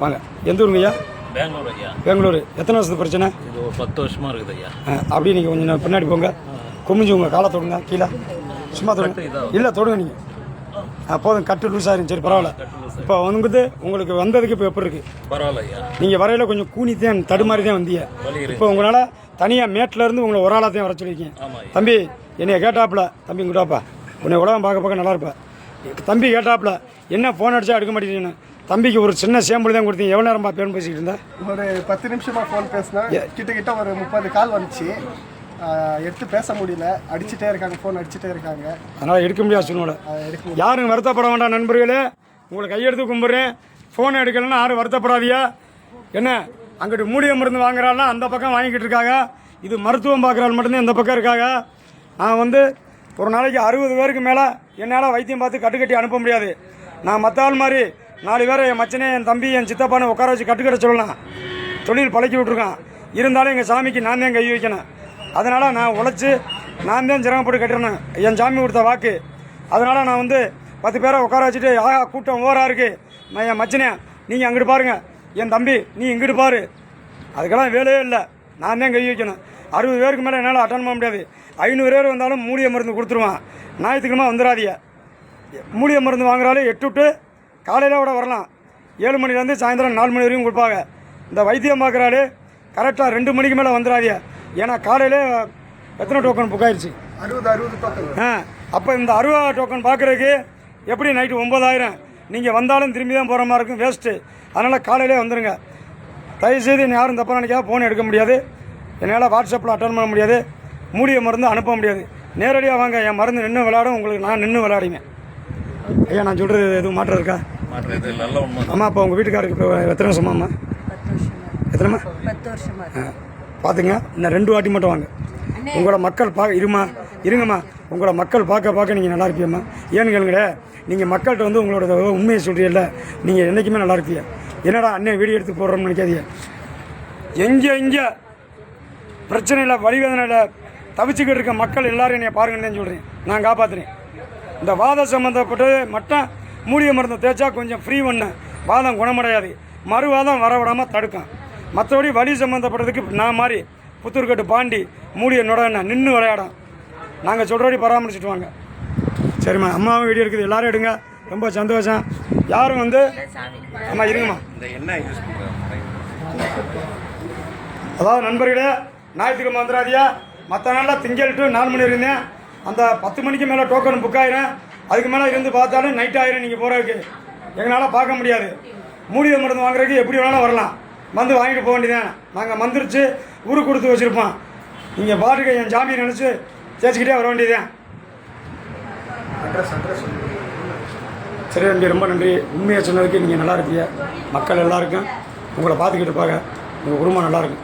வாங்க. எந்த ஊருங்க ஐயா? பெங்களூர் ஐயா. பெங்களூர். எத்தனை வருஷத்து பிரச்சனை? இது ஒரு 10 வருஷமா இருக்குது ஐயா. அப்படியே நீங்கள் கொஞ்சம் பின்னாடி போங்க. குமிஞ்சு உங்கள் காலை தொடுங்க கீழே. சும்மா தொடுங்க. இல்லை தொடுங்க நீங்கள். போதும், கட்டு லூஸாக இருந்துச்சு. சரி, பரவாயில்ல. இப்போ வந்து உங்களுக்கு வந்ததுக்கு இப்போ எப்படி இருக்குது? பரவாயில்ல ஐயா. நீங்கள் வரையில் கொஞ்சம் கூனித்தான் தடுமாறி தான் வந்தீங்க. இப்போ உங்களால் தனியாக மேட்டிலேருந்து உங்களை ஒரு ஆளாக தான் வர சொல்லியிருக்கீங்க. தம்பி என்னைய கேட்டாப்புல, தம்பி இங்கிட்டாப்பா உன்னை உலகம் பார்க்க நல்லா இருப்பேன். தம்பி கேட்டாப்புல என்ன ஃபோன் அடிச்சா எடுக்க மாட்டேங்குன்னு. தம்பிக்கு ஒரு சின்ன சேம்பிள் தான் கொடுத்தீங்க. எவ்வளோ நேரம் பேன் பேசிக்கிட்டு இருந்தேன்? ஒரு 10 நிமிஷமாக ஃபோன் பேசினேன். கிட்ட ஒரு 30 கால் வந்துச்சு. எடுத்து பேச முடியல. அடிச்சுட்டே இருக்காங்க, ஃபோன் அடிச்சுட்டே இருக்காங்க. அதனால் எடுக்க முடியாது சூழ்நிலை. யாரும் வருத்தப்பட வேண்டாம் நண்பர்களே. உங்களை கையெடுத்து கும்பிட்றேன். ஃபோன் எடுக்கலன்னா யாரும் வருத்தப்படாதியா. என்ன அங்கிட்டு மூலிகை மருந்து வாங்குறாள்னா அந்த பக்கம் வாங்கிக்கிட்டு இருக்காங்க. இது மருத்துவம் பார்க்குறாள் மட்டும்தான் இந்த பக்கம் இருக்காங்க. நான் வந்து ஒரு நாளைக்கு 60 பேருக்கு மேலே என்னால் வைத்தியம் பார்த்து கட்டுக்கட்டி அனுப்ப முடியாது. நான் மற்ற ஆள் மாதிரி 4 பேரை என் மச்சனே, என் தம்பி, என் சித்தப்பானு உட்கார வச்சு கட்டுக்கட்ட சொல்லலாம். தொழில் பழக்கி விட்ருக்கான். இருந்தாலும் எங்கள் சாமிக்கு நான் தான் கை வைக்கணும். அதனால் நான் உழைச்சி நான் தான் சிரமப்பட்டு கட்டுறேன். என் சாமி கொடுத்த வாக்கு. அதனால் நான் வந்து 10 பேரை உட்கார வச்சுட்டு ஆகா கூட்டம் ஓவராக இருக்குது, என் மச்சனே நீங்கள் அங்கிட்டு பாருங்கள், என் தம்பி நீ இங்கிட்டு பாரு, அதுக்கெல்லாம் வேலையே இல்லை. நான் தான் கை வைக்கணும். 60 பேருக்கு மேலே என்னால் அட்டன் பண்ண முடியாது. 500 பேர் வந்தாலும் மூலிகை மருந்து கொடுத்துருவான். ஞாயிற்றுக்கிழமை வந்துடாதீங்க. மூலிகை மருந்து வாங்குறாலே 8 டு காலையில் கூட வரலாம். 7 மணிலேருந்து சாயந்தரம் 4 மணி வரைக்கும் கொடுப்பாங்க. இந்த வைத்தியம் பார்க்குறாலே கரெக்டாக 2 மணிக்கு மேலே வந்துடாதீங்க. ஏன்னா காலையில் எத்தனை டோக்கன் புக் ஆயிடுச்சு? 60 டோக்கன். அப்போ இந்த 60 டோக்கன் பார்க்குறதுக்கு எப்படி நைட்டு 9000 நீங்கள் வந்தாலும் திரும்பி தான் போகிற மாதிரி இருக்கும், வேஸ்ட்டு. அதனால் காலையிலே வந்துடுங்க. தயவுசெய்து என்ன யாரும் தப்பாக நினைக்காத. ஃபோன் எடுக்க முடியாது, என்னால் வாட்ஸ்அப்பில் அட்டன் பண்ண முடியாது, மூலிகை மருந்து அனுப்ப முடியாது. நேரடியாக வாங்க, என் மருந்து நின்று விளையாடும், உங்களுக்கு நான் நின்று விளையாடுங்க. ஐயா நான் சொல்கிறது எதுவும் மாற்றம் இருக்கா? நல்ல உண்மை. அம்மா அப்போ உங்கள் வீட்டுக்காருக்கு இப்போ எத்தனை வருஷமாம்மா? 10 வருஷமா? 10 வருஷமா. பார்த்துங்க, இன்னும் 2 வாட்டி மட்டும் வாங்க. உங்களோட மக்கள் இருங்கம்மா. உங்களோட மக்கள் பார்க்க நீங்கள் நல்லா இருப்பீங்கம்மா. ஏன்னு கேளுங்களே, நீங்கள் மக்கள்கிட்ட வந்து உங்களோட உண்மையை சொல்கிறீல்ல, நீங்கள் என்றைக்குமே நல்லா இருப்பீங்க. என்னடா அண்ணன் வீடியோ எடுத்து போடுறோம்னு நினைக்காதீங்க. எங்கே பிரச்சனையில் வழிவேதனையில் தவிச்சுக்கிட்டு இருக்க மக்கள் எல்லாரும் என்னை பாருங்கன்னு சொல்கிறேன். நான் காப்பாற்றுறேன். இந்த வாதம் சம்மந்தப்பட்டு மட்டும் மூலிகை மருந்தை தேய்ச்சா கொஞ்சம் ஃப்ரீ பண்ண வாதம் குணமடையாது, மறுவாதம் வரவிடாமல் தடுக்கும். மற்றபடி வலி சம்மந்தப்பட்டதுக்கு நான் மாதிரி புத்தூர்கட்டு பாண்டி மூலிகை நுடன நின்று விளையாடும். நாங்கள் சொல்கிறபடி பராமரிச்சுட்டு வாங்க. சரிம்மா, அம்மாவும் வீடியோ இருக்குது, எல்லோரும் எடுங்க. ரொம்ப சந்தோஷம். யாரும் வந்து அம்மா இருங்கம்மா. அதாவது நண்பர்களே, ஞாயிற்றுக்கிழமை வந்துடாதியா. மற்ற நாளில் திங்கள் டு 4 மணி இருந்தேன். அந்த 10 மணிக்கு மேலே டோக்கன் புக் ஆயிரும். அதுக்கு மேலே இருந்து பார்த்தாலும் நைட் ஆயிரும். நீங்கள் போகிறதுக்கு எங்களால் பார்க்க முடியாது. மூலிகை மருந்து வாங்குறதுக்கு எப்படி வேணாலும் வரலாம், வந்து வாங்கிட்டு போக வேண்டியதான். நாங்கள் மந்திரிச்சு ஊருக்கு கொடுத்து வச்சுருப்போம். நீங்கள் பாட்டுக்கு என் ஜாமியை நினச்சி தேய்ச்சிக்கிட்டே வர வேண்டியதான். சரி தம்பி, ரொம்ப நன்றி. உண்மையை சொன்னதுக்கு நீங்கள் நல்லா இருப்பீங்க. மக்கள் எல்லாருக்கும் உங்களை பார்த்துக்கிட்டு இருப்பாங்க. உங்கள் குடும்பம் நல்லாயிருக்கும்.